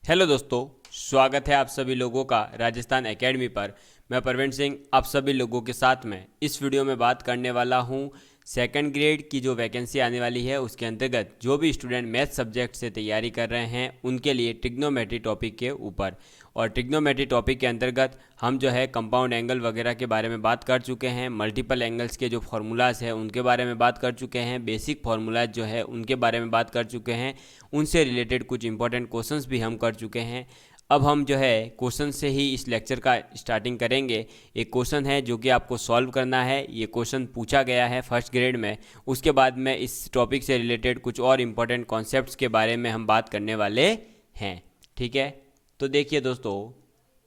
Hello दोस्तों, स्वागत है आप सभी लोगों का राजस्थान एकेडमी पर। मैं प्रवीण सिंह आप सभी लोगों के साथ में इस वीडियो में बात करने वाला हूं सेकंड ग्रेड की जो वैकेंसी आने वाली है उसके अंतर्गत जो भी स्टूडेंट मैथ सब्जेक्ट से तैयारी कर रहे हैं उनके लिए ट्रिग्नोमेट्री टॉपिक के ऊपर। और ट्रिग्नोमेट्री टॉपिक के अंतर्गत हम जो है कंपाउंड एंगल वगैरह के बारे में बात कर चुके हैं, मल्टीपल एंगल्स के जो फार्मूलाज है उनके बारे में बात कर चुके हैं, बेसिक फार्मूलाज जो है उनके बारे में बात कर चुके हैं, उनसे रिलेटेड कुछ इंपॉर्टेंट क्वेश्चंस भी हम कर चुके हैं। अब हम जो है क्वेश्चन से ही इस लेक्चर का स्टार्टिंग करेंगे। एक क्वेश्चन है जो कि आपको सॉल्व करना है। ये क्वेश्चन पूछा गया है फर्स्ट ग्रेड में। उसके बाद में इस टॉपिक से रिलेटेड कुछ और इम्पोर्टेंट कॉन्सेप्ट्स के बारे में हम बात करने वाले हैं। ठीक है, तो देखिए दोस्तों,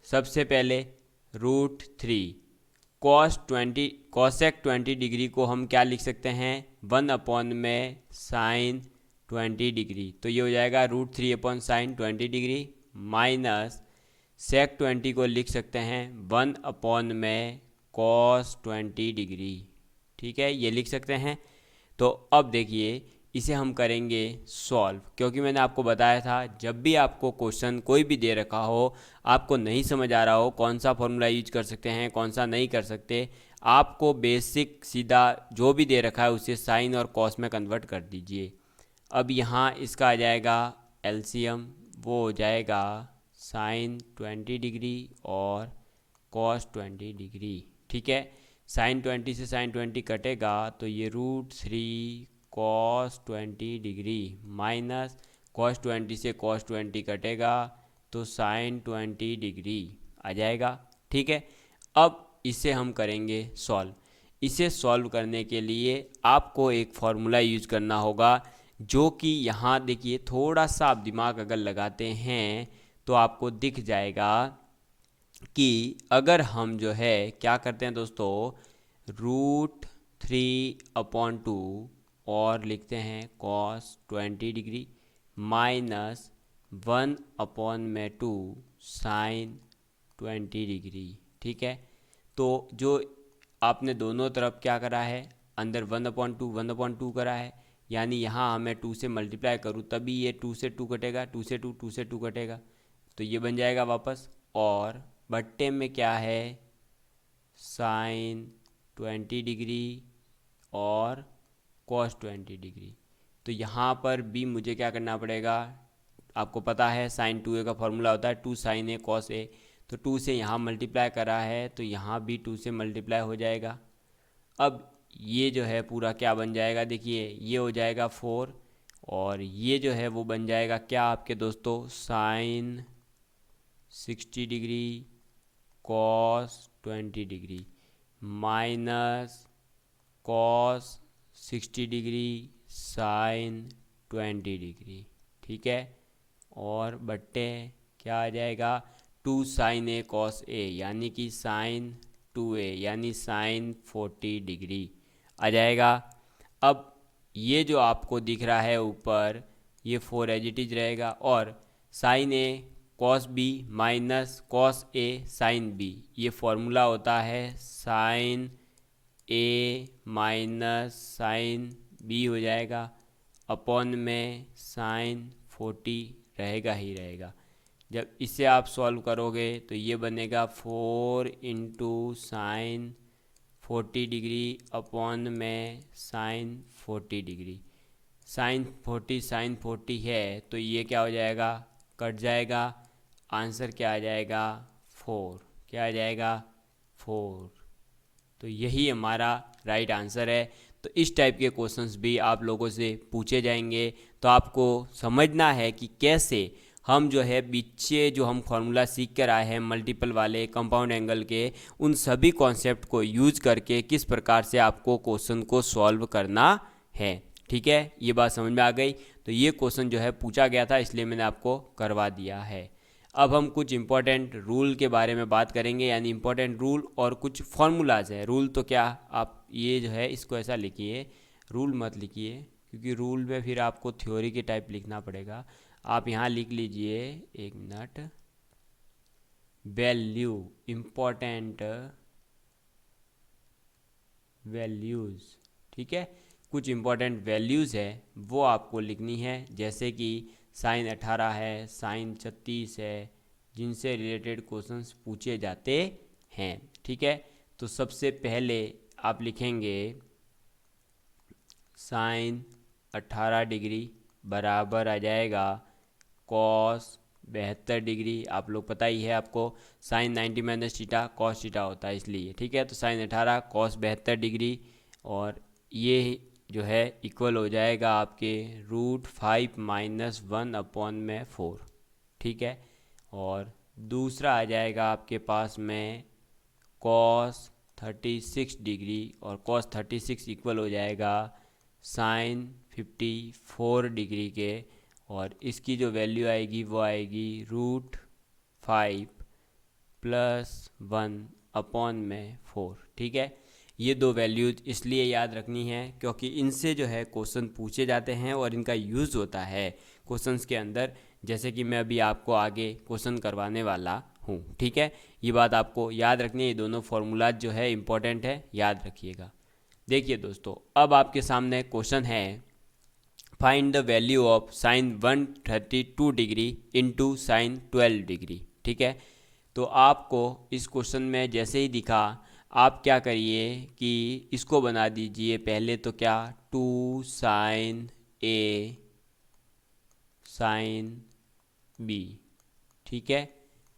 सबसे पहले √3 कॉसेक 20 डिग्री को हम क्या लिख सकते हैं, 1 में साइन 20 डिग्री। तो ये हो जाएगा √3 साइन 20 डिग्री माइनस सेक 20 को लिख सकते हैं 1 में कॉस 20 डिग्री। ठीक है, ये लिख सकते हैं। तो अब देखिए, इसे हम करेंगे सॉल्व, क्योंकि मैंने आपको बताया था जब भी आपको क्वेश्चन कोई भी दे रखा हो, आपको नहीं समझ आ रहा हो कौन सा फॉर्मूला यूज कर सकते हैं कौन सा नहीं कर सकते, आपको बेसिक सीधा जो भी दे रखा है उसे साइन और कॉस में कन्वर्ट कर दीजिए। अब यहाँ इसका आ जाएगा एलसीएम, वो हो जाएगा साइन 20 डिग्री और कॉस 20 डिग्री। ठीक है, साइन 20 से साइन 20 कटेगा तो ये √3 कॉस 20 डिग्री माइनस कॉस 20 से कॉस 20 कटेगा तो साइन 20 डिग्री आ जाएगा। ठीक है, अब इसे हम करेंगे सॉल्व। इसे सॉल्व करने के लिए आपको एक फॉर्मूला यूज करना होगा, जो कि यहाँ देखिए, थोड़ा सा आप दिमाग अगर लगाते हैं तो आपको दिख जाएगा कि अगर हम जो है क्या करते हैं दोस्तों, √3/2 और लिखते हैं cos 20 degree minus 1/2 sine 20 degree. ठीक है, तो जो आपने दोनों तरफ क्या करा है, अंदर 1/2 करा है, यानी यहाँ मैं 2 से मल्टीप्लाई करूँ तभी ये 2 से 2 कटेगा, 2 से 2 कटेगा, तो ये बन जाएगा वापस। और बट्टे में क्या है, साइन 20 डिग्री और कॉस 20 डिग्री। तो यहाँ पर भी मुझे क्या करना पड़ेगा, आपको पता है साइन 2a का फॉर्मूला होता है 2 साइन ए कॉस ए। तो 2 से यहाँ मल्टीप्लाई करा है तो यहाँ भी 2 से मल्टीप्लाई हो जाएगा। अब ये जो है पूरा क्या बन जाएगा, देखिए ये हो जाएगा 4 और ये जो है वो बन जाएगा क्या आपके दोस्तों, sine 60 degree cos 20 degree minus cos 60 degree sine 20 degree. ठीक है, और बट्टे क्या आ जाएगा, 2 साइन ए कॉस ए यानी कि साइन 2a यानी साइन 40 डिग्री आ जाएगा। अब ये जो आपको दिख रहा है ऊपर, ये 4 एज इट इज रहेगा, और साइन ए कॉस बी माइनस कॉस ए साइन बी, ये फॉर्मूला होता है साइन ए माइनस साइन बी हो जाएगा, अपॉन में साइन 40 रहेगा ही रहेगा। जब इसे आप सॉल्व करोगे तो ये बनेगा 4 × साइन 40 डिग्री अपॉन में साइन 40 डिग्री। साइन 40 है तो ये क्या हो जाएगा, कट जाएगा, आंसर क्या आ जाएगा, 4। क्या आ जाएगा, 4। तो यही हमारा राइट आंसर है। तो इस टाइप के क्वेश्चंस भी आप लोगों से पूछे जाएंगे, तो आपको समझना है कि कैसे हम जो है पीछे जो हम फार्मूला सीख कर आए हैं मल्टीपल वाले कंपाउंड एंगल के, उन सभी कॉन्सेप्ट को यूज करके किस प्रकार से आपको क्वेश्चन को सॉल्व करना है। ठीक है, ये बात समझ में आ गई। तो ये क्वेश्चन जो है पूछा गया था, इसलिए मैंने आपको करवा दिया है। अब हम कुछ इंपॉर्टेंट रूल के बारे में बात करेंगे, यानी इंपॉर्टेंट रूल और कुछ फॉर्मूलाज है। रूल तो क्या, आप ये जो है इसको ऐसा लिखिए, रूल मत लिखिए, क्योंकि रूल में फिर आपको थ्योरी के टाइप लिखना पड़ेगा। आप यहाँ लिख लीजिए, एक मिनट, वैल्यू, इंपॉर्टेंट वैल्यूज़। ठीक है, कुछ इंपॉर्टेंट वैल्यूज़ है वो आपको लिखनी है, जैसे कि साइन 18 है, साइन 36 है, जिनसे रिलेटेड क्वेश्चंस पूछे जाते हैं। ठीक है, तो सबसे पहले आप लिखेंगे साइन 18 डिग्री बराबर आ जाएगा कॉस 72 डिग्री। आप लोग पता ही है आपको, sine 90 minus theta cos theta होता है इसलिए। ठीक है, तो साइन 18 कॉस 72 डिग्री, और ये जो है इक्वल हो जाएगा आपके √5 माइनस 1/4। ठीक है, और दूसरा आ जाएगा आपके पास में कॉस 36 डिग्री, और कॉस 36 इक्वल हो जाएगा साइन 54 डिग्री के, और इसकी जो वैल्यू आएगी वो आएगी √5 + 1/4। ठीक है, ये दो वैल्यूज इसलिए याद रखनी है क्योंकि इनसे जो है क्वेश्चन पूछे जाते हैं और इनका यूज़ होता है क्वेश्चंस के अंदर, जैसे कि मैं अभी आपको आगे क्वेश्चन करवाने वाला हूँ। ठीक है, ये बात आपको याद रखनी है, ये दोनों फार्मूलाज जो है इम्पोर्टेंट है, याद रखिएगा। देखिए दोस्तों, अब आपके सामने क्वेश्चन है find the value of sine 132 degree into sine 12 degree. ठीक है, तो आपको इस क्वेश्चन में जैसे ही दिखा आप क्या करिए कि इसको बना दीजिए पहले तो क्या 2 साइन ए साइन बी। ठीक है,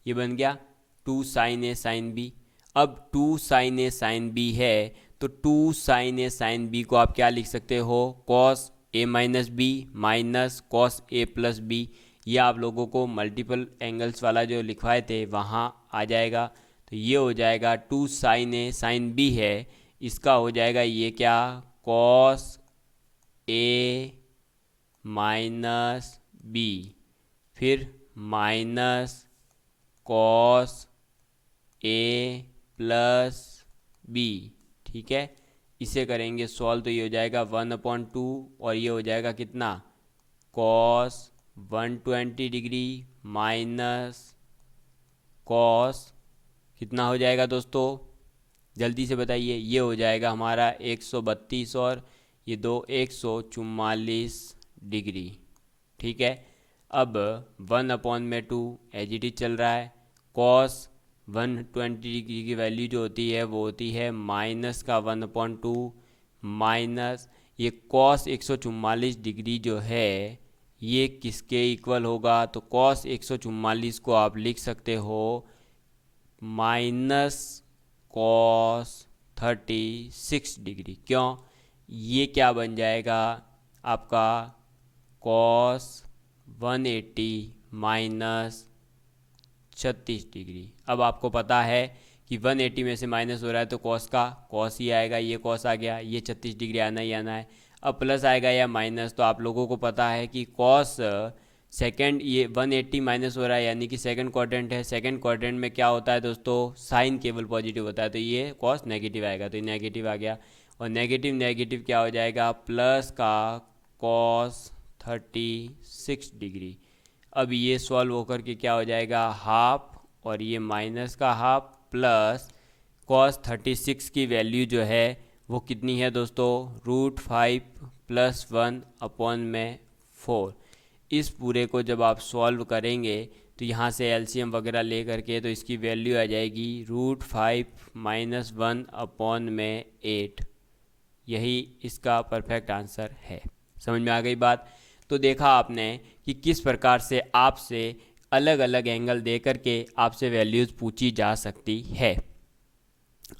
ये बन गया 2 साइन ए साइन बी। अब 2 साइन ए साइन बी है तो 2 साइन ए साइन बी को आप क्या लिख सकते हो, cos A minus B minus cos A plus b. ये आप लोगों को मल्टीपल एंगल्स वाला जो लिखवाए थे वहाँ आ जाएगा। तो ये हो जाएगा 2 साइन ए साइन बी है, इसका हो जाएगा ये क्या, कॉस ए माइनस बी, फिर minus cos A plus B. ठीक है, इसे करेंगे सॉल्व तो ये हो जाएगा 1/2, और ये हो जाएगा कितना, कॉस 120 डिग्री माइनस कॉस कितना हो जाएगा दोस्तों, जल्दी से बताइए, ये हो जाएगा हमारा 132 और ये 144 डिग्री। ठीक है, अब 1/2 एज इट इज चल रहा है, कॉस 120 डिग्री की वैल्यू जो होती है वो होती है माइनस का 1/2 माइनस ये कॉस 144 डिग्री जो है ये किसके इक्वल होगा, तो कॉस 144 को आप लिख सकते हो माइनस कॉस 36 डिग्री। क्यों, ये क्या बन जाएगा आपका कॉस 180 माइनस 36 डिग्री। अब आपको पता है कि 180 में से माइनस हो रहा है तो कॉस का कॉस ही आएगा, ये कॉस आ गया, ये 36 डिग्री आना ही आना है। अब प्लस आएगा या माइनस, तो आप लोगों को पता है कि कॉस सेकंड, ये 180 माइनस हो रहा है यानी कि सेकंड क्वाड्रेंट है, सेकंड क्वाड्रेंट में क्या होता है दोस्तों, साइन केवल पॉजिटिव होता है, तो ये कॉस नेगेटिव आएगा, तो ये नेगेटिव आ गया, और नेगेटिव नेगेटिव क्या हो जाएगा, प्लस का कॉस 36 डिग्री। अब ये सॉल्व होकर के क्या हो जाएगा, हाफ, और ये माइनस का हाफ प्लस कॉस 36 की वैल्यू जो है वो कितनी है दोस्तों, √5 + 1/4। इस पूरे को जब आप सॉल्व करेंगे तो यहाँ से एलसीएम वगैरह ले करके तो इसकी वैल्यू आ जाएगी √5 - 1/8। यही इसका परफेक्ट आंसर है। समझ में आ गई बात। तो देखा आपने कि किस प्रकार से आपसे अलग अलग एंगल दे करके आपसे वैल्यूज़ पूछी जा सकती है।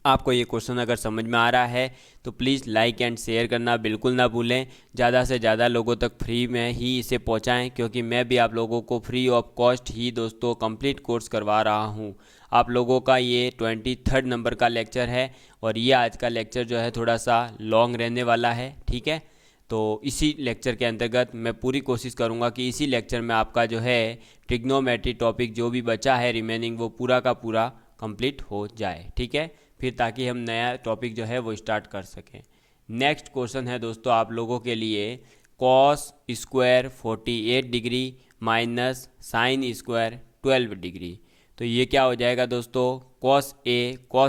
आपको ये क्वेश्चन अगर समझ में आ रहा है तो प्लीज़ लाइक एंड शेयर करना बिल्कुल ना भूलें। ज़्यादा से ज़्यादा लोगों तक फ्री में ही इसे पहुंचाएं, क्योंकि मैं भी आप लोगों को फ्री ऑफ कॉस्ट ही दोस्तों कंप्लीट कोर्स करवा रहा हूं। आप लोगों का ये 23rd नंबर का लेक्चर है, और ये आज का लेक्चर जो है थोड़ा सा लॉन्ग रहने वाला है। ठीक है, तो इसी लेक्चर के अंतर्गत मैं पूरी कोशिश करूंगा कि इसी लेक्चर में आपका जो है ट्रिग्नोमेट्री टॉपिक जो भी बचा है रिमेनिंग वो पूरा का पूरा कंप्लीट हो जाए। ठीक है, फिर ताकि हम नया टॉपिक जो है वो स्टार्ट कर सकें। नेक्स्ट क्वेश्चन है दोस्तों आप लोगों के लिए cos square 48 degree minus sine square 12 degree. तो ये क्या हो जाएगा दोस्तों, कॉस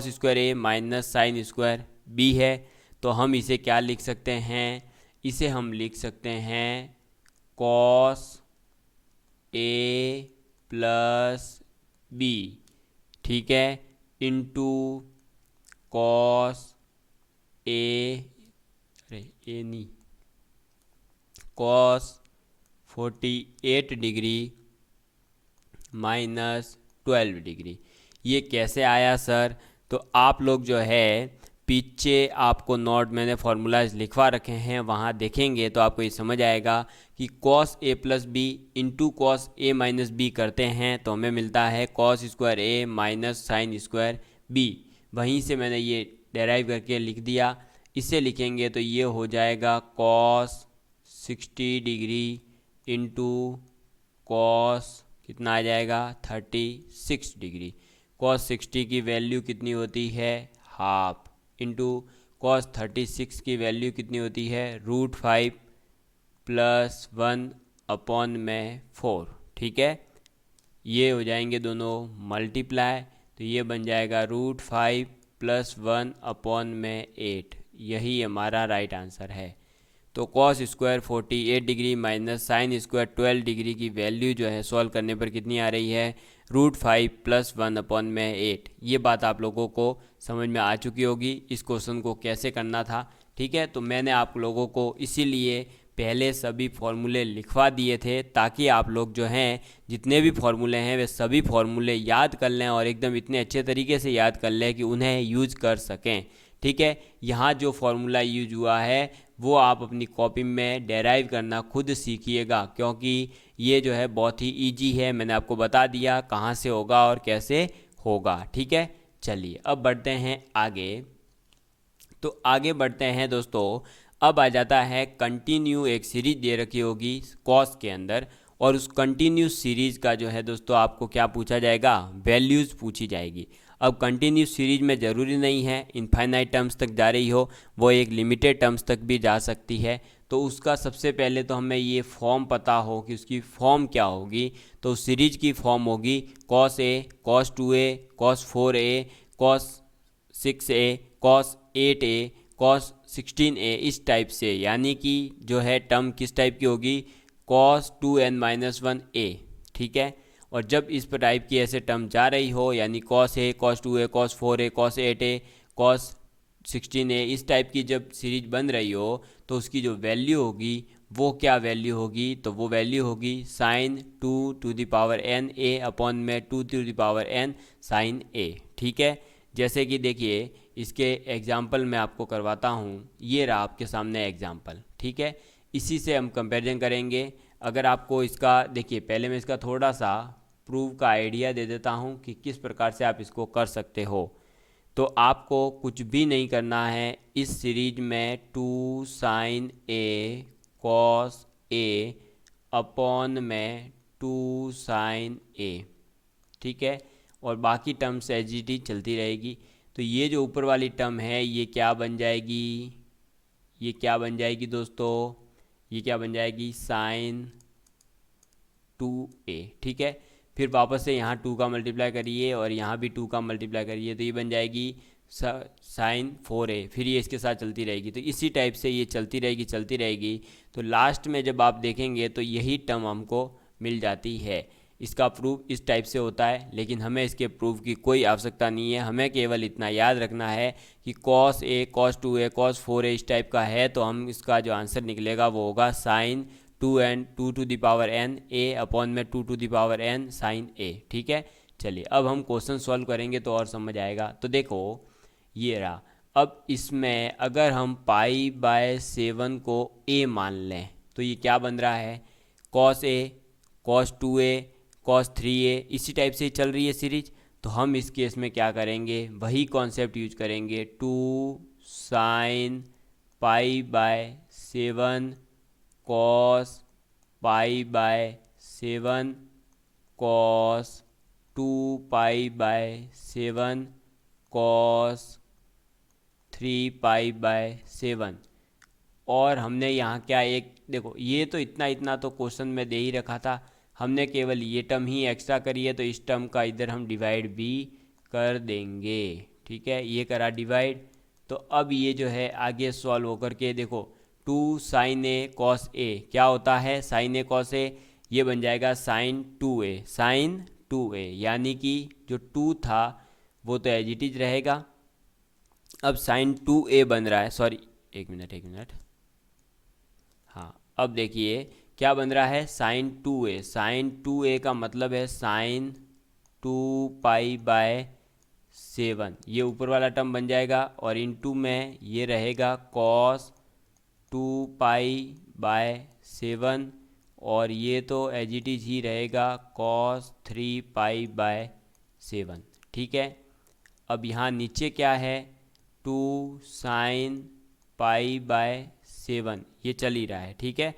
स्क्वायर ए माइनस साइन स्क्वायर बी है। तो हम इसे क्या लिख सकते हैं, इसे हम लिख सकते हैं कॉस ए प्लस बी, ठीक है, इंटू कॉस ए, अरे ए नहीं, कॉस 48 डिग्री माइनस 12 डिग्री। ये कैसे आया सर? तो आप लोग जो है पीछे आपको नोट मैंने फार्मूलाज लिखवा रखे हैं, वहाँ देखेंगे तो आपको ये समझ आएगा कि cos A plus B into cos A minus B करते हैं तो हमें मिलता है कॉस स्क्वायर ए माइनस साइन स्क्वायर बी। वहीं से मैंने ये डेराइव करके लिख दिया। इसे लिखेंगे तो ये हो जाएगा कॉस 60 डिग्री इंटू कॉस कितना आ जाएगा 36 डिग्री। कॉस 60 की वैल्यू कितनी होती है हाफ, इंटू कॉस 36 की वैल्यू कितनी होती है √5 प्लस 1 अपॉन में 4, ठीक है। ये हो जाएंगे दोनों मल्टीप्लाई, तो ये बन जाएगा √5 प्लस 1 अपॉन में 8। यही हमारा राइट आंसर है। तो cos square 48 degree minus sine square 12 degree की वैल्यू जो है सॉल्व करने पर कितनी आ रही है √5 प्लस 1 अपॉन में 8। ये बात आप लोगों को समझ में आ चुकी होगी इस क्वेश्चन को कैसे करना था, ठीक है। तो मैंने आप लोगों को इसीलिए पहले सभी फॉर्मूले लिखवा दिए थे ताकि आप लोग जो हैं जितने भी फॉर्मूले हैं वे सभी फॉर्मूले याद कर लें और एकदम इतने अच्छे तरीके से याद कर लें कि उन्हें यूज कर सकें, ठीक है। यहाँ जो फॉर्मूला यूज हुआ है वो आप अपनी कॉपी में डेराइव करना खुद सीखिएगा, क्योंकि ये जो है बहुत ही इजी है। मैंने आपको बता दिया कहाँ से होगा और कैसे होगा, ठीक है। चलिए अब बढ़ते हैं आगे। तो आगे बढ़ते हैं दोस्तों, अब आ जाता है कंटिन्यू। एक सीरीज दे रखी होगी कॉस के अंदर और उस कंटिन्यूस सीरीज का जो है दोस्तों आपको क्या पूछा जाएगा वैल्यूज़ पूछी जाएगी। अब कंटिन्यूस सीरीज में ज़रूरी नहीं है इनफाइनाइट टर्म्स तक जा रही हो, वो एक लिमिटेड टर्म्स तक भी जा सकती है। तो उसका सबसे पहले तो हमें ये फॉर्म पता हो कि उसकी फॉर्म क्या होगी। तो सीरीज की फॉर्म होगी cos a, cos 2a, cos 4a, cos 6a, cos 8a, cos 16a, इस टाइप से। यानी कि जो है टर्म किस टाइप की होगी कॉस 2n-1a, ठीक है। और जब इस पर टाइप की ऐसे टर्म जा रही हो यानी cos a, cos 2a, cos 4a, cos 8a, cos 16a, इस टाइप की जब सीरीज बन रही हो तो उसकी जो वैल्यू होगी वो क्या वैल्यू होगी, तो वो वैल्यू होगी साइन 2n a अपॉन में 2n साइन a, ठीक है। जैसे कि देखिए इसके एग्जाम्पल मैं आपको करवाता हूँ। ये रहा आपके सामने एग्जाम्पल, ठीक है। इसी से हम कंपैरिजन करेंगे। अगर आपको इसका देखिए पहले मैं इसका थोड़ा सा प्रूव का आइडिया दे देता हूँ कि किस प्रकार से आप इसको कर सकते हो। तो आपको कुछ भी नहीं करना है। इस सीरीज में 2 sine a cos a upon में 2 साइन a, ठीक है। और बाकी टर्म्स एज इट इज चलती रहेगी। तो ये जो ऊपर वाली टर्म है ये क्या बन जाएगी, ये क्या बन जाएगी दोस्तों, ये क्या बन जाएगी साइन 2a, ठीक है। फिर वापस से यहाँ 2 का मल्टीप्लाई करिए और यहाँ भी 2 का मल्टीप्लाई करिए तो ये बन जाएगी साइन 4a। फिर ये इसके साथ चलती रहेगी। तो इसी टाइप से ये चलती रहेगी। तो लास्ट में जब आप देखेंगे तो यही टर्म हमको मिल जाती है। इसका प्रूफ इस टाइप से होता है, लेकिन हमें इसके प्रूफ की कोई आवश्यकता नहीं है। हमें केवल इतना याद रखना है कि cos a, cos 2a, cos 4a इस टाइप का है तो हम इसका जो आंसर निकलेगा वो होगा साइन 2n a अपॉन में 2n साइन a, ठीक है। चलिए अब हम क्वेश्चन सॉल्व करेंगे तो और समझ आएगा। तो देखो ये रहा। अब इसमें अगर हम π/7 को a मान लें तो ये क्या बन रहा है cos a, cos 2a, cos 3a, इसी टाइप से चल रही है सीरीज। तो हम इस केस में क्या करेंगे वही कॉन्सेप्ट यूज करेंगे 2 साइन π/7 कॉस π/7 कॉस 2π/7 कॉस 3π/7। और हमने यहाँ क्या एक देखो ये तो इतना तो क्वेश्चन में दे ही रखा था, हमने केवल ये टर्म ही एक्स्ट्रा करी है तो इस टर्म का इधर हम डिवाइड भी कर देंगे, ठीक है। ये करा डिवाइड। तो अब ये जो है आगे सॉल्व होकर के देखो 2 साइन a कॉस a क्या होता है साइन a कॉस a, ये बन जाएगा साइन 2a, साइन 2a, यानी कि जो 2 था वो तो एज इट इज रहेगा। अब साइन 2a बन रहा है, सॉरी एक मिनट, हाँ अब देखिए क्या बन रहा है, साइन 2a, साइन 2a का मतलब है साइन 2π/7, ये ऊपर वाला टर्म बन जाएगा और इनटू में ये रहेगा कॉस 2π/7 और ये तो एज इट इज ही रहेगा कॉस 3π/7। ठीक है, अब यहाँ नीचे क्या है, 2 साइन π/7 ये चल ही रहा है। ठीक है,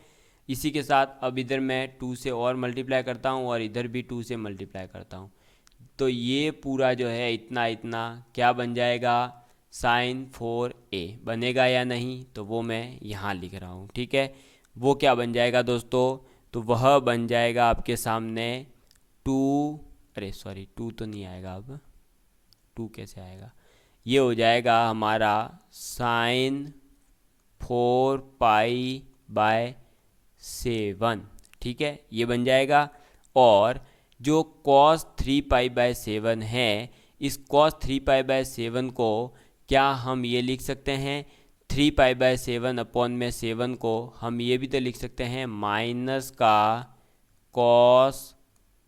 इसी के साथ अब इधर मैं 2 से और मल्टीप्लाई करता हूँ और इधर भी 2 से मल्टीप्लाई करता हूँ, तो ये पूरा जो है इतना इतना क्या बन जाएगा, साइन 4a बनेगा या नहीं, तो वो मैं यहाँ लिख रहा हूँ। ठीक है, वो क्या बन जाएगा दोस्तों, तो वह बन जाएगा आपके सामने 2, अरे सॉरी 2 तो नहीं आएगा, अब 2 कैसे आएगा, ये हो जाएगा हमारा साइन 4π/7। ठीक है, ये बन जाएगा। और जो cos 3π/7 है, इस cos 3π/7 को क्या हम ये लिख सकते हैं, 3π/7 को हम ये भी तो लिख सकते हैं माइनस का cos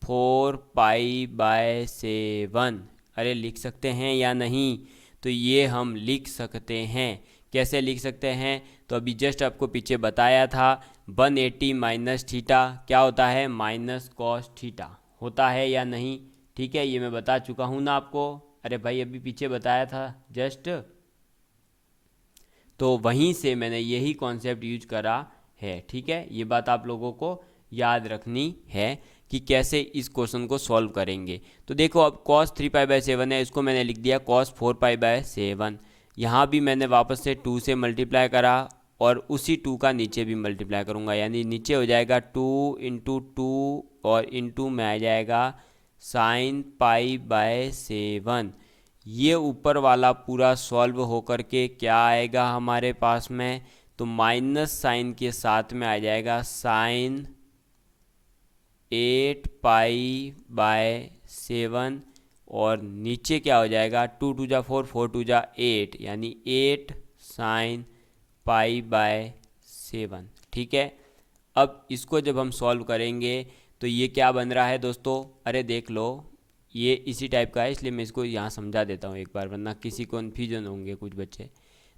4π/7। अरे लिख सकते हैं या नहीं, तो ये हम लिख सकते हैं। कैसे लिख सकते हैं, तो अभी जस्ट आपको पीछे बताया था 180 माइनस थीटा क्या होता है, माइनस कॉस थीटा होता है या नहीं। ठीक है, ये मैं बता चुका हूँ ना आपको, अरे भाई अभी पीछे बताया था जस्ट, तो वहीं से मैंने यही कॉन्सेप्ट यूज करा है। ठीक है, ये बात आप लोगों को याद रखनी है कि कैसे इस क्वेश्चन को सॉल्व करेंगे। तो देखो अब cos 3π/7 है, इसको मैंने लिख दिया cos 4π/7। यहाँ भी मैंने वापस से 2 से मल्टीप्लाई करा और उसी 2 का नीचे भी मल्टीप्लाई करूँगा, यानी नीचे हो जाएगा 2 × 2 और इनटू में आ जाएगा साइन π/7। ये ऊपर वाला पूरा सॉल्व होकर के क्या आएगा हमारे पास में, तो माइनस साइन के साथ में आ जाएगा साइन 8π/7 और नीचे क्या हो जाएगा 2 × 2 = 4, 4 × 2 = 8, यानी 8 साइन π/7। ठीक है, अब इसको जब हम सॉल्व करेंगे तो ये क्या बन रहा है दोस्तों, अरे देख लो ये इसी टाइप का है, इसलिए मैं इसको यहाँ समझा देता हूँ एक बार, वरना किसी को कन्फ्यूजन होंगे कुछ बच्चे।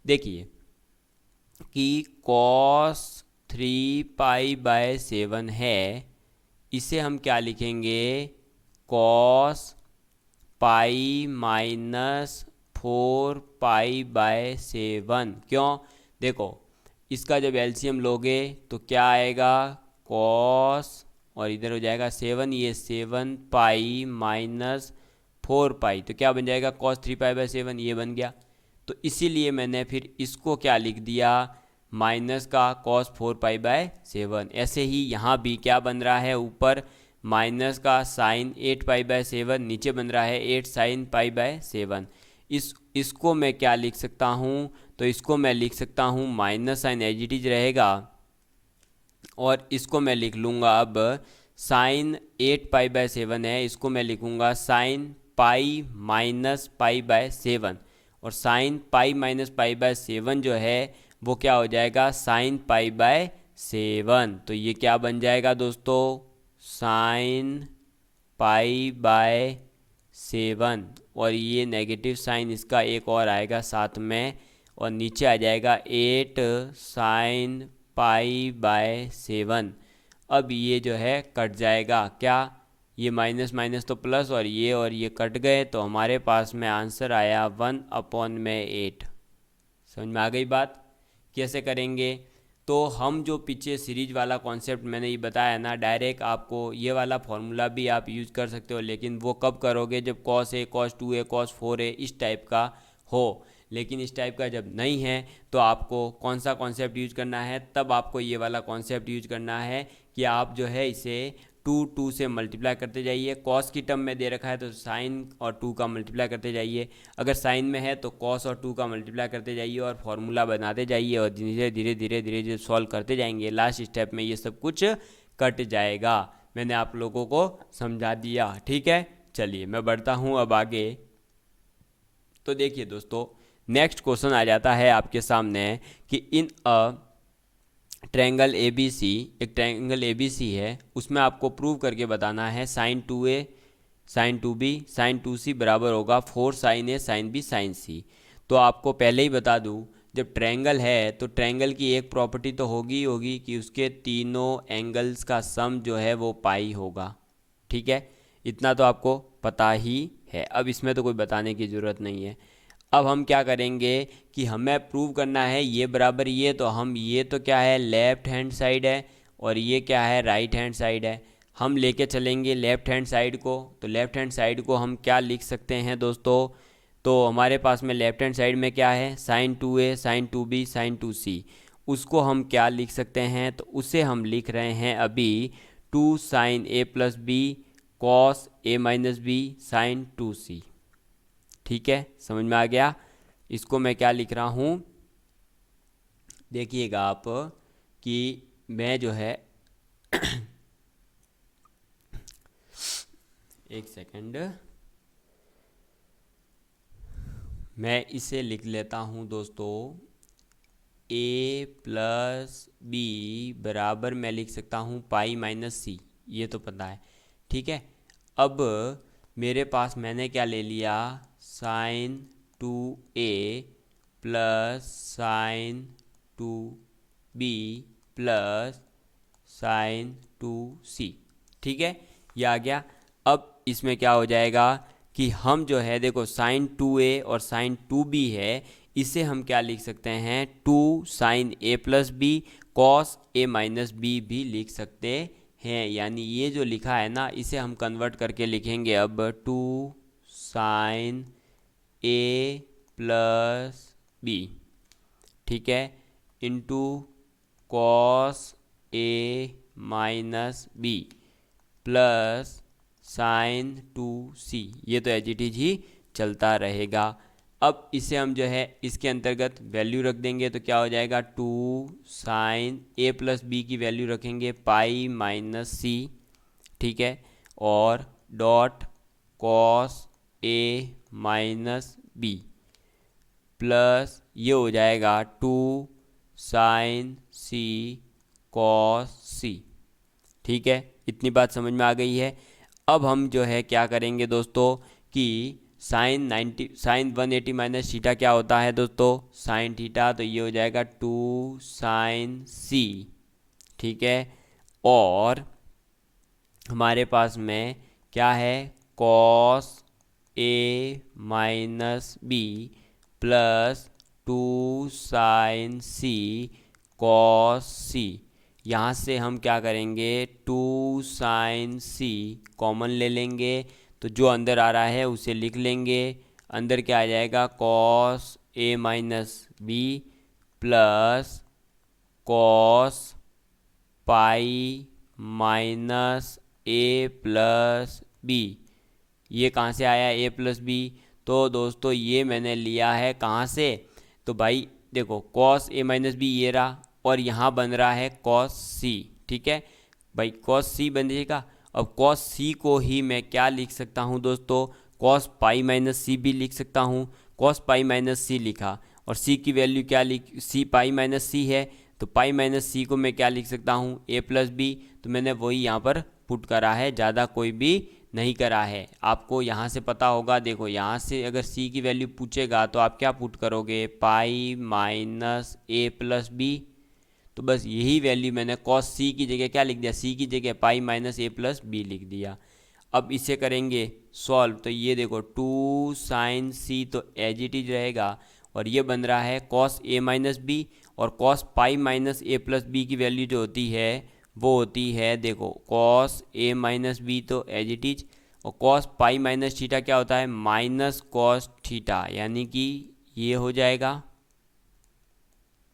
देखिए कि cos 3π/7 है, इसे हम क्या लिखेंगे, cos π-4π/7। क्यों, देखो इसका जब एलसीएम लोगे तो क्या आएगा, cos और इधर हो जाएगा 7, ये 7π - 4π, तो क्या बन जाएगा cos 3π/7, ये बन गया। तो इसीलिए मैंने फिर इसको क्या लिख दिया, माइनस का cos 4π/7। ऐसे ही यहाँ भी क्या बन रहा है, ऊपर माइनस का साइन 8π/7, नीचे बन रहा है 8 साइन π/7। इसको मैं क्या लिख सकता हूँ, तो इसको मैं लिख सकता हूँ minus sine as it is रहेगा और इसको मैं लिख लूँगा, अब साइन 8π/7 है, इसको मैं लिखूँगा साइन पाई माइनस π/7 और साइन पाई माइनस π/7 जो है वो क्या हो जाएगा, साइन π/7। तो ये क्या बन जाएगा दोस्तों, साइन π/7 और ये नेगेटिव साइन इसका एक और आएगा साथ में और नीचे आ जाएगा 8 साइन π/7। अब ये जो है कट जाएगा, क्या ये माइनस माइनस तो प्लस और ये कट गए, तो हमारे पास में आंसर आया 1/8। समझ में आ गई बात, कैसे करेंगे। तो हम जो पीछे सीरीज वाला कॉन्सेप्ट मैंने ये बताया ना, डायरेक्ट आपको ये वाला फॉर्मूला भी आप यूज़ कर सकते हो, लेकिन वो कब करोगे, जब cos A cos 2A cos 4A इस टाइप का हो। लेकिन इस टाइप का जब नहीं है तो आपको कौन सा कॉन्सेप्ट यूज करना है, तब आपको ये वाला कॉन्सेप्ट यूज करना है कि आप जो है इसे 2 से मल्टीप्लाई करते जाइए। कॉस की टर्म में दे रखा है तो साइन और 2 का मल्टीप्लाई करते जाइए, अगर साइन में है तो कॉस और 2 का मल्टीप्लाई करते जाइए और फॉर्मूला बनाते जाइए और धीरे धीरे धीरे धीरे जो सॉल्व करते जाएंगे, लास्ट स्टेप में ये सब कुछ कट जाएगा। मैंने आप लोगों को समझा दिया। ठीक है, चलिए मैं बढ़ता हूँ अब आगे। तो देखिए दोस्तों, नेक्स्ट क्वेश्चन आ जाता है आपके सामने कि इन a triangle A B C, एक ट्रायंगल ए बी सी है, उसमें आपको प्रूव करके बताना है sign 2a sign 2b sign 2c बराबर होगा 4 साइन ए साइन बी साइन सी। तो आपको पहले ही बता दूं, जब ट्रायंगल है तो ट्रायंगल की एक प्रॉपर्टी तो होगी ही होगी कि उसके तीनों एंगल्स का सम जो है वो पाई होगा। ठीक है, इतना तो आपको पता ही है, अब इसमें तो कोई बताने की ज़रूरत नहीं है। अब हम क्या करेंगे कि हमें प्रूव करना है ये बराबर ये, तो हम ये तो क्या है लेफ्ट हैंड साइड है और ये क्या है राइट हैंड साइड है, हम लेके चलेंगे लेफ्ट हैंड साइड को। तो लेफ्ट हैंड साइड को हम क्या लिख सकते हैं दोस्तों, तो हमारे पास में लेफ्ट हैंड साइड में क्या है sign 2a sign 2b sign 2c, उसको हम क्या लिख सकते हैं, तो उसे हम लिख रहे हैं अभी 2 sine a plus B cos a minus B sine 2c। ठीक है, समझ में आ गया। इसको मैं क्या लिख रहा हूँ, देखिएगा आप कि मैं जो है एक सेकंड, मैं इसे लिख लेता हूँ दोस्तों, a प्लस बी बराबर मैं लिख सकता हूँ पाई माइनस सी, ये तो पता है। ठीक है, अब मेरे पास मैंने क्या ले लिया sine 2a plus sine 2b plus sine 2c। ठीक है, ये आ गया। अब इसमें क्या हो जाएगा कि हम जो है देखो साइन 2a और साइन 2b है, इसे हम क्या लिख सकते हैं 2 sine a plus B cos a minus B भी लिख सकते हैं। यानी ये जो लिखा है ना, इसे हम कन्वर्ट करके लिखेंगे अब 2 साइन a प्लस बी, ठीक है, into cos a minus B plus sine 2c। ये तो एज इट इज ही चलता रहेगा। अब इसे हम जो है इसके अंतर्गत वैल्यू रख देंगे, तो क्या हो जाएगा 2 साइन a प्लस बी की वैल्यू रखेंगे पाई माइनस सी, ठीक है, और dot cos a minus B plus ये हो जाएगा 2 साइन c कॉस सी। ठीक है, इतनी बात समझ में आ गई है। अब हम जो है क्या करेंगे दोस्तों कि साइन 180 माइनस थीटा क्या होता है दोस्तों साइन थीटा, तो ये हो जाएगा 2 साइन सी। ठीक है, और हमारे पास में क्या है cos A minus B plus 2 sign C cos सी। यहाँ से हम क्या करेंगे 2 साइन सी कॉमन ले लेंगे, तो जो अंदर आ रहा है उसे लिख लेंगे। अंदर क्या आ जाएगा cos A minus B plus cos pi minus a plus b. ये कहाँ से आया ए प्लस बी, तो दोस्तों ये मैंने लिया है कहाँ से, तो भाई देखो कॉस ए माइनस बी ये रहा और यहाँ बन रहा है कॉस सी। ठीक है भाई, कॉस सी बन जाएगा। अब कॉस सी को ही मैं क्या लिख सकता हूँ दोस्तों कॉस पाई माइनस सी भी लिख सकता हूँ। कॉस पाई माइनस सी लिखा और सी की वैल्यू क्या लिख, सी पाई माइनस सी है, तो पाई माइनस सी को मैं क्या लिख सकता हूँ ए प्लस बी, तो मैंने वही यहाँ पर पुट करा है, ज़्यादा कोई भी नहीं करा है। आपको यहाँ से पता होगा, देखो यहाँ से अगर सी की वैल्यू पूछेगा तो आप क्या पुट करोगे पाई माइनस ए प्लस बी, तो बस यही वैल्यू मैंने कॉस सी की जगह क्या लिख दिया, सी की जगह पाई माइनस ए प्लस बी लिख दिया। अब इसे करेंगे सॉल्व, तो ये देखो 2 साइन सी तो एज इट इज रहेगा और ये बन रहा है कॉस ए माइनस बी, और cos pi minus a plus B की वैल्यू जो होती है वो होती है देखो कॉस ए माइनस बी तो एज इट इज, और कॉस पाई माइनस थीटा क्या होता है माइनस कॉस थीटा, यानी कि ये हो जाएगा।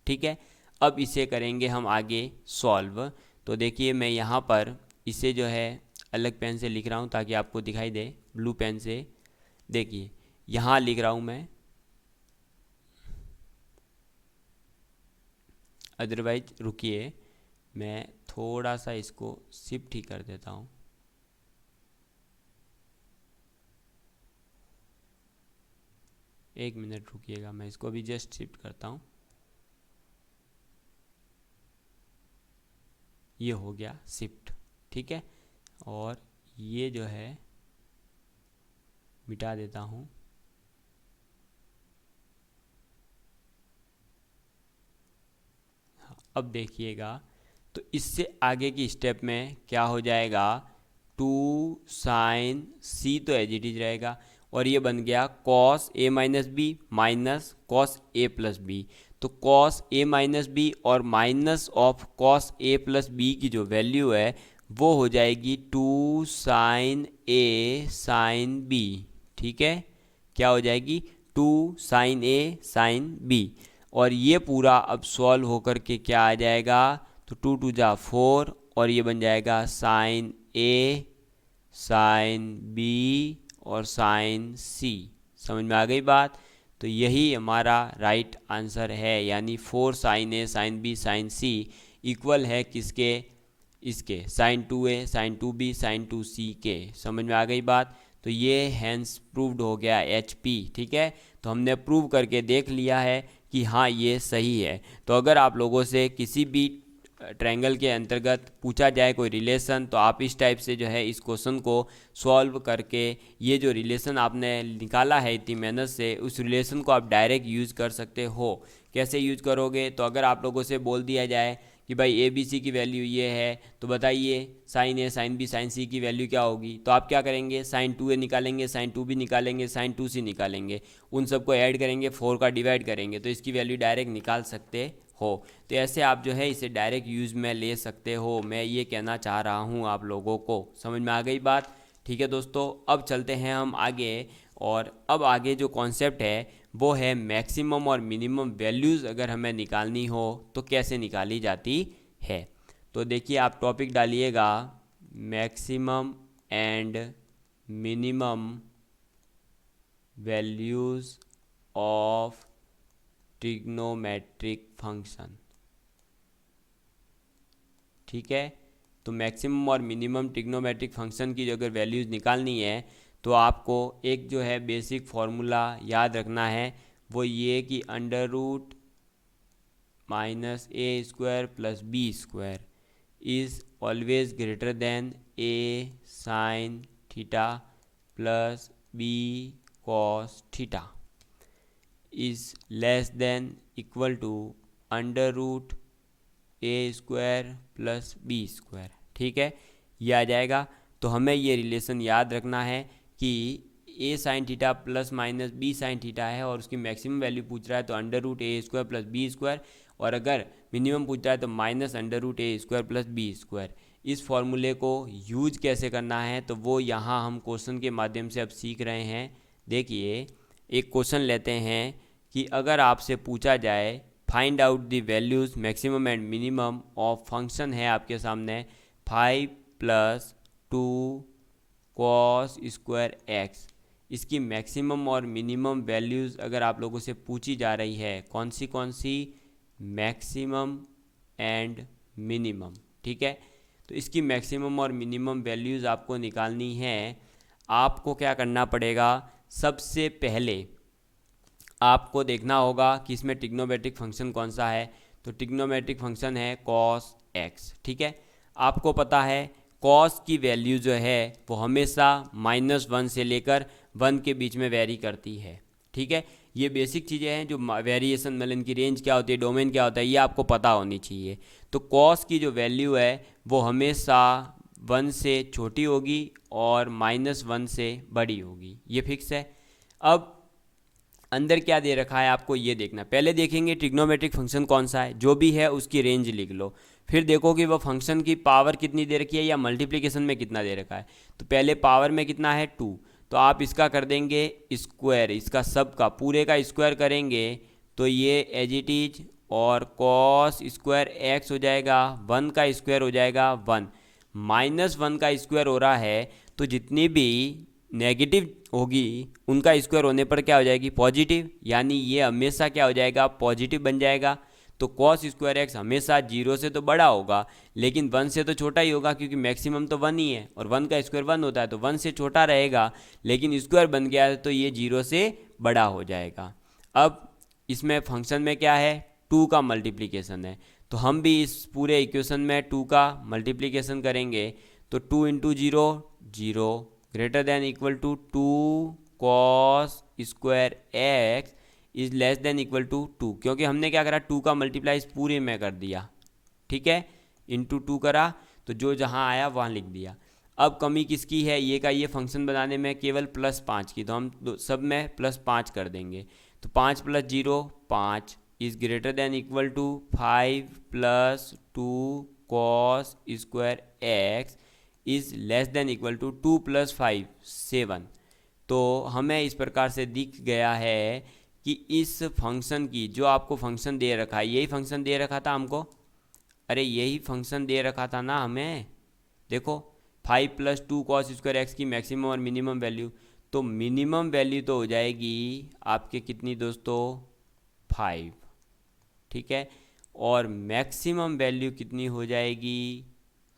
ठीक है, अब इसे करेंगे हम आगे सॉल्व, तो देखिए मैं यहाँ पर इसे जो है अलग पेन से लिख रहा हूँ ताकि आपको दिखाई दे, ब्लू पेन से देखिए यहाँ लिख रहा हूँ मैं, अदरवाइज रुकिए मैं थोड़ा सा इसको शिफ्ट ही कर देता हूँ। एक मिनट रुकिएगा, मैं इसको भी जस्ट शिफ्ट करता हूँ। ये हो गया शिफ्ट, ठीक है। और ये जो है मिटा देता हूँ। अब देखिएगा, तो इससे आगे की स्टेप में क्या हो जाएगा, 2 साइन सी तो एज इट इज रहेगा, और ये बन गया cos A minus B minus cos A plus B. तो कॉस ए माइनस बी और minus of cos A plus B की जो वैल्यू है वो हो जाएगी 2 साइन ए साइन बी, ठीक है। क्या हो जाएगी, 2 साइन ए साइन बी। और ये पूरा अब सॉल्व होकर के क्या आ जाएगा, तो 2 2 जा 4, और ये बन जाएगा साइन ए साइन बी और साइन सी। समझ में आ गई बात। तो यही हमारा राइट आंसर है, यानी 4 साइन ए साइन बी साइन सी इक्वल है किसके, इसके sign 2a sign 2b sign 2c के। समझ में आ गई बात। तो ये हैंस प्रूव्ड हो गया HP, ठीक है। तो हमने प्रूव करके देख लिया है कि हाँ ये सही है। तो अगर आप लोगों से किसी भी ट्रायंगल के अंतर्गत पूछा जाए कोई रिलेशन, तो आप इस टाइप से जो है इस क्वेश्चन को सॉल्व करके ये जो रिलेशन आपने निकाला है इतनी मेहनत से, उस रिलेशन को आप डायरेक्ट यूज़ कर सकते हो। कैसे यूज करोगे, तो अगर आप लोगों से बोल दिया जाए कि भाई ए बी सी की वैल्यू ये है, तो बताइए साइन ए साइन बी साइन सी की वैल्यू क्या होगी, तो आप क्या करेंगे, साइन 2a निकालेंगे, साइन 2b निकालेंगे, साइन 2c निकालेंगे, उन सबको ऐड करेंगे, 4 का डिवाइड करेंगे, तो इसकी वैल्यू डायरेक्ट निकाल सकते हो। तो ऐसे आप जो है इसे डायरेक्ट यूज़ में ले सकते हो। मैं ये कहना चाह रहा हूँ आप लोगों को। समझ में आ गई बात, ठीक है दोस्तों। अब चलते हैं हम आगे, और अब आगे जो कॉन्सेप्ट है वो है मैक्सिमम और मिनिमम वैल्यूज़ अगर हमें निकालनी हो तो कैसे निकाली जाती है। तो देखिए, आप टॉपिक डालिएगा maximum and minimum values of trigonometric function, ठीक है। तो मैक्सिमम और मिनिमम ट्रिग्नोमेट्रिक फंक्शन की जो अगर वैल्यूज़ निकालनी है, तो आपको एक जो है बेसिक फार्मूला याद रखना है, वो ये कि under root minus A square plus B square is always greater than A sine theta plus B cos theta is less than equal to under root A square plus B square, ठीक है। ये आ जाएगा। तो हमें ये relation याद रखना है कि a sine theta plus minus B sine theta है, और उसकी मैक्सिमम वैल्यू पूछ रहा है तो अंडर रूट ए स्क्वायर प्लस बी स्क्वायर, और अगर मिनिमम पूछ रहा है तो माइनस अंडर रूट ए स्क्वायर प्लस बी स्क्वायर। इस फॉर्मूले को यूज कैसे करना है, तो वो यहाँ हम क्वेश्चन के माध्यम से अब सीख रहे हैं। देखिए, एक क्वेश्चन लेते हैं कि अगर आपसे पूछा जाए find out the values maximum and minimum of function है आपके सामने 5 + 2 cos स्क्वायर एक्स, इसकी मैक्सिमम और मिनिमम वैल्यूज़ अगर आप लोगों से पूछी जा रही है, कौन सी मैक्सिमम एंड मिनिमम, ठीक है। तो इसकी मैक्सिमम और मिनिमम वैल्यूज़ आपको निकालनी है। आपको क्या करना पड़ेगा, सबसे पहले आपको देखना होगा कि इसमें ट्रिग्नोमेट्रिक फंक्शन कौन सा है। तो ट्रिग्नोमेट्रिक फंक्शन है cos x, ठीक है। आपको पता है cos की वैल्यू जो है वो हमेशा -1 से लेकर 1 के बीच में वेरी करती है, ठीक है। ये बेसिक चीज़ें हैं जो वेरिएशन, मतलब इनकी रेंज क्या होती है, डोमेन क्या होता है, ये आपको पता होनी चाहिए। तो cos की जो वैल्यू है वो हमेशा 1 से छोटी होगी और -1 से बड़ी होगी, ये फिक्स है। अब अंदर क्या दे रखा है आपको ये देखना। पहले देखेंगे ट्रिग्नोमेट्रिक फंक्शन कौन सा है, जो भी है उसकी रेंज लिख लो। फिर देखो कि वो फंक्शन की पावर कितनी दे रखी है या मल्टीप्लिकेशन में कितना दे रखा है। तो पहले पावर में कितना है 2, तो आप इसका कर देंगे स्क्वायर, इसका सब का पूरे का स्क्वायर करेंगे तो ये एज इट इज, और cos स्क्वायर एक्स हो जाएगा, 1 का स्क्वायर हो जाएगा 1, -1 का स्क्वायर हो रहा है, तो जितनी भी नेगेटिव होगी उनका स्क्वायर होने पर क्या हो जाएगी, पॉजिटिव, यानी ये हमेशा क्या हो जाएगा, पॉजिटिव बन जाएगा। तो कॉस स्क्वायर एक्स हमेशा 0 से तो बड़ा होगा लेकिन 1 से तो छोटा ही होगा, क्योंकि मैक्सिमम तो 1 ही है और 1 का स्क्वायर 1 होता है, तो 1 से छोटा रहेगा, लेकिन स्क्वायर बन गया है तो ये 0 से बड़ा हो जाएगा। अब इसमें फंक्शन में क्या है, 2 का मल्टीप्लिकेशन है, तो हम भी इस पूरे इक्वेशन में 2 का मल्टीप्लिकेशन करेंगे। तो 2 into 0 0 greater than equal to 2 cos square x is less than equal to 2, क्योंकि हमने क्या करा, 2 का मल्टीप्लाई इस पूरे में कर दिया, ठीक है, इंटू 2 करा, तो जो जहाँ आया वहाँ लिख दिया। अब कमी किसकी है, ये का ये फंक्शन बनाने में केवल +5 की, तो हम सब में +5 कर देंगे। तो 5 + 0 5 is greater than equal to 5 + 2 cos square x is less than equal to 2 + 5 7। तो हमें इस प्रकार से दिख गया है कि इस फंक्शन की, जो आपको फंक्शन दे रखा है, यही फंक्शन दे रखा था हमको, अरे यही फंक्शन दे रखा था ना हमें, देखो 5 + 2 कॉस स्क्वायर एक्स की मैक्सिमम और मिनिमम वैल्यू, तो मिनिमम वैल्यू तो हो जाएगी आपके कितनी दोस्तों, 5, ठीक है, और मैक्सिमम वैल्यू कितनी हो जाएगी,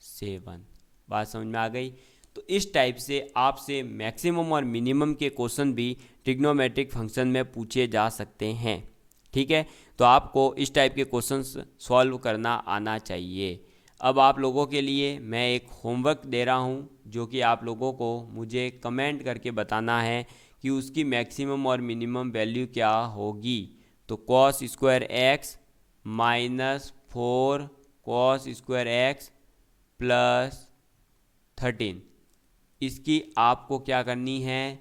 7। बात समझ में आ गई। तो इस टाइप से आपसे मैक्सिमम और मिनिमम के क्वेश्चन भी ट्रिग्नोमेट्रिक फंक्शन में पूछे जा सकते हैं, ठीक है। तो आपको इस टाइप के क्वेश्चंस सॉल्व करना आना चाहिए। अब आप लोगों के लिए मैं एक होमवर्क दे रहा हूं, जो कि आप लोगों को मुझे कमेंट करके बताना है कि उसकी मैक्सिमम और मिनिमम वैल्यू क्या होगी। तो cos square x -4 cos square x +13, इसकी आपको क्या करनी है,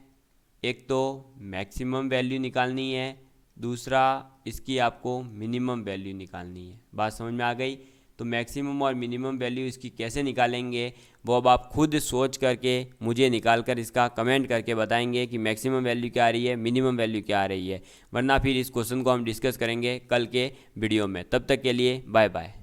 एक तो मैक्सिमम वैल्यू निकालनी है, दूसरा इसकी आपको मिनिमम वैल्यू निकालनी है। बात समझ में आ गई। तो मैक्सिमम और मिनिमम वैल्यू इसकी कैसे निकालेंगे वो अब आप खुद सोच करके मुझे निकाल कर इसका कमेंट करके बताएंगे कि मैक्सिमम वैल्यू क्या आ रही है, मिनिमम वैल्यू क्या आ रही है, वरना फिर इस क्वेश्चन को हम डिस्कस करेंगे कल के वीडियो में। तब तक के लिए बाय बाय।